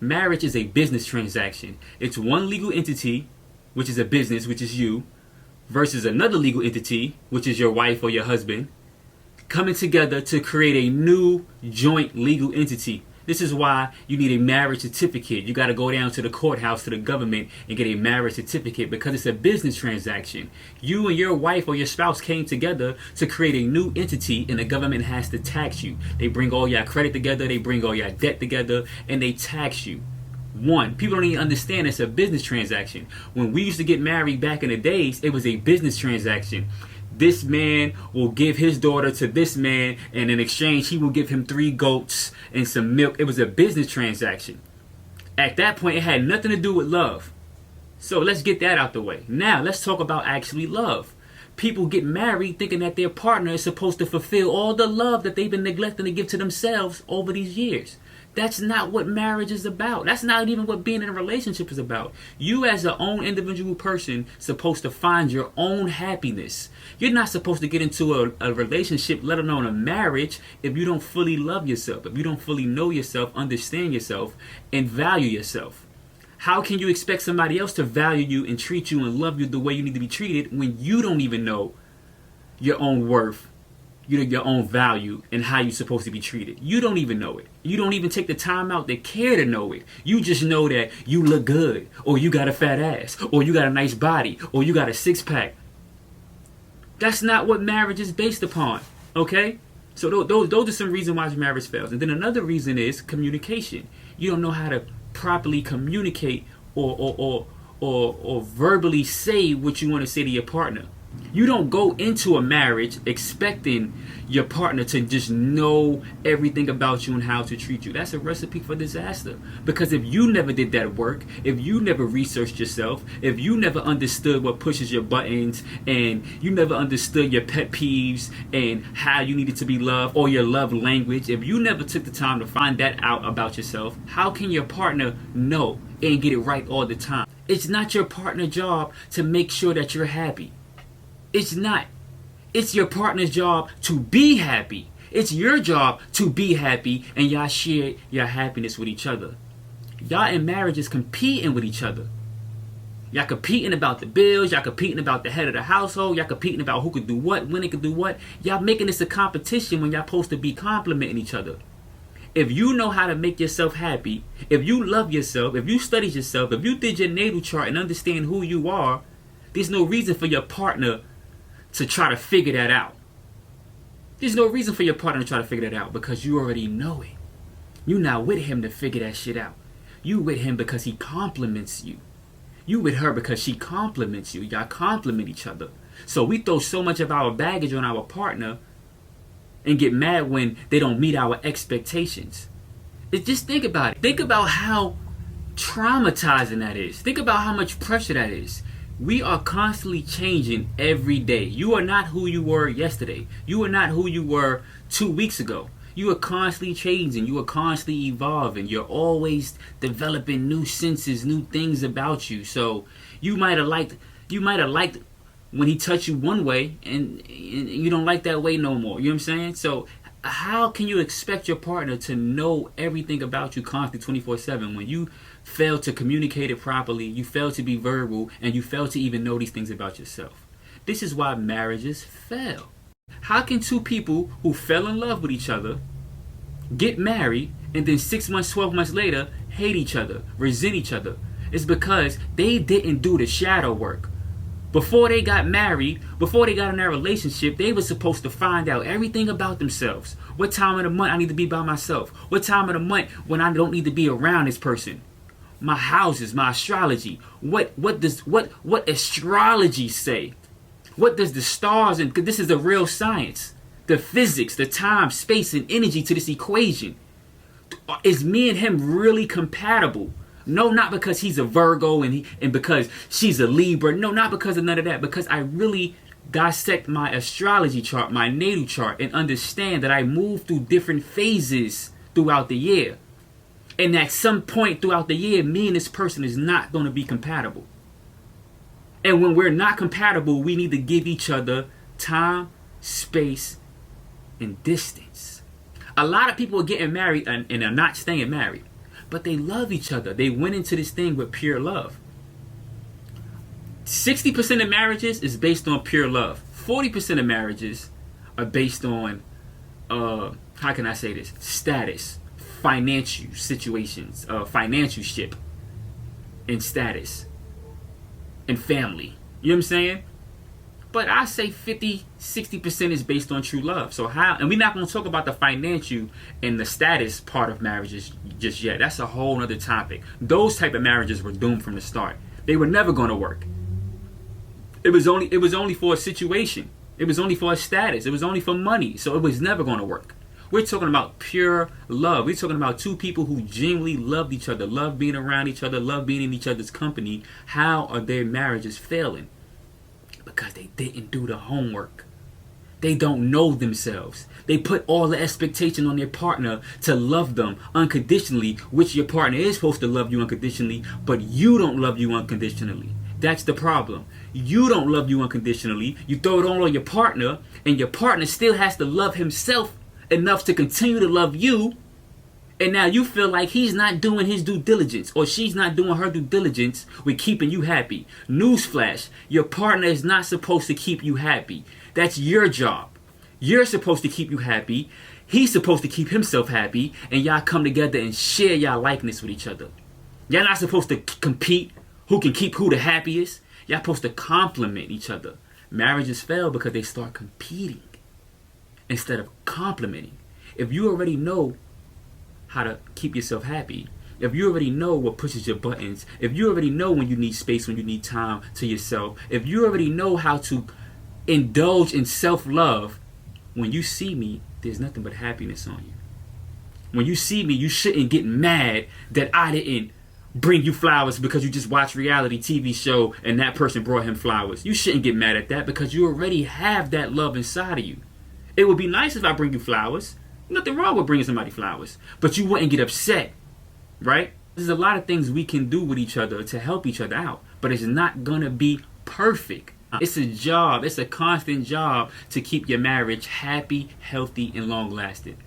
Marriage is a business transaction. It's one legal entity, which is a business, which is you, versus another legal entity, which is your wife or your husband, coming together to create a new joint legal entity. This is why you need a marriage certificate. You got to go down to the courthouse, to the government, and get a marriage certificate because it's a business transaction. You and your wife or your spouse came together to create a new entity, and the government has to tax you. They bring all your credit together, they bring all your debt together, and they tax you. One, people don't even understand it's a business transaction. When we used to get married back in the days, it was a business transaction. This man will give his daughter to this man, and in exchange, he will give him 3 goats and some milk. It was a business transaction. At that point, it had nothing to do with love. So let's get that out the way. Now, let's talk about actually love. People get married thinking that their partner is supposed to fulfill all the love that they've been neglecting to give to themselves over these years. That's not what marriage is about. That's not even what being in a relationship is about. You as your own individual person supposed to find your own happiness. You're not supposed to get into a relationship, let alone a marriage, if you don't fully love yourself, if you don't fully know yourself, understand yourself, and value yourself. How can you expect somebody else to value you and treat you and love you the way you need to be treated when you don't even know your own worth, your own value, and how you're supposed to be treated? You don't even know it. You don't even take the time out to care to know it. You just know that you look good, or you got a fat ass, or you got a nice body, or you got a 6-pack. That's not what marriage is based upon, okay? So those are some reasons why marriage fails. And then another reason is communication. You don't know how to properly communicate or verbally say what you want to say to your partner. You don't go into a marriage expecting your partner to just know everything about you and how to treat you. That's a recipe for disaster. Because if you never did that work, if you never researched yourself, if you never understood what pushes your buttons, and you never understood your pet peeves and how you needed to be loved or your love language, if you never took the time to find that out about yourself, how can your partner know and get it right all the time? It's not your partner's job to make sure that you're happy. It's not. It's your partner's job to be happy. It's your job to be happy, and y'all share your happiness with each other. Y'all in marriage is competing with each other. Y'all competing about the bills. Y'all competing about the head of the household. Y'all competing about who could do what, when they could do what. Y'all making this a competition when y'all supposed to be complimenting each other. If you know how to make yourself happy, if you love yourself, if you study yourself, if you did your natal chart and understand who you are, there's no reason for your partner to try to figure that out. There's no reason for your partner to try to figure that out because you already know it. You're not with him to figure that shit out. You with him because he compliments you. You with her because she compliments you. Y'all compliment each other. So we throw so much of our baggage on our partner and get mad when they don't meet our expectations. Just think about it. Think about how traumatizing that is. Think about how much pressure that is. We are constantly changing every day. You are not who you were yesterday. You are not who you were 2 weeks ago. You are constantly changing. You are constantly evolving. You're always developing new senses, new things about you. So you might have liked when he touched you one way, and you don't like that way no more. You know what I'm saying? So how can you expect your partner to know everything about you constantly 24/7 when you fail to communicate it properly, you fail to be verbal, and you fail to even know these things about yourself? This is why marriages fail. How can two people who fell in love with each other get married and then 6 months, 12 months later hate each other, resent each other? It's because they didn't do the shadow work. Before they got married, before they got in that relationship, they were supposed to find out everything about themselves. What time of the month I need to be by myself. What time of the month when I don't need to be around this person. My houses, my astrology. What astrology say? What does the stars, and this is the real science, the physics, the time, space, and energy to this equation. Is me and him really compatible? No, not because he's a Virgo and because she's a Libra. No, not because of none of that. Because I really dissect my astrology chart, my natal chart, and understand that I move through different phases throughout the year. And at some point throughout the year, me and this person is not going to be compatible. And when we're not compatible, we need to give each other time, space, and distance. A lot of people are getting married and are not staying married but they love each other. They went into this thing with pure love. 60% of marriages is based on pure love. 40% of marriages are based on, how can I say this? Status, financial situations, financial ship, and status, and family. You know what I'm saying? But I say 50-60% is based on true love. So how, and we're not going to talk about the financial and the status part of marriages just yet. That's a whole other topic. Those type of marriages were doomed from the start. They were never going to work. It was only for a situation. It was only for a status. It was only for money. So it was never going to work. We're talking about pure love. We're talking about two people who genuinely loved each other, love being around each other, love being in each other's company. How are their marriages failing? Because they didn't do the homework. They don't know themselves. They put all the expectation on their partner to love them unconditionally, which your partner is supposed to love you unconditionally, but you don't love you unconditionally. That's the problem. You don't love you unconditionally. You throw it all on your partner, and your partner still has to love himself enough to continue to love you. And now you feel like he's not doing his due diligence, or she's not doing her due diligence with keeping you happy. Newsflash, your partner is not supposed to keep you happy. That's your job. You're supposed to keep you happy. He's supposed to keep himself happy. And y'all come together and share y'all likeness with each other. Y'all not supposed to compete who can keep who the happiest. Y'all supposed to compliment each other. Marriages fail because they start competing instead of complimenting. If you already know how to keep yourself happy, if you already know what pushes your buttons, if you already know when you need space, when you need time to yourself, if you already know how to indulge in self-love, when you see me, there's nothing but happiness on you. When you see me, you shouldn't get mad that I didn't bring you flowers because you just watched reality TV show and that person brought him flowers. You shouldn't get mad at that because you already have that love inside of you. It would be nice if I bring you flowers. Nothing wrong with bringing somebody flowers, but you wouldn't get upset, right? There's a lot of things we can do with each other to help each other out, but it's not gonna be perfect. It's a job. It's a constant job to keep your marriage happy, healthy, and long-lasting.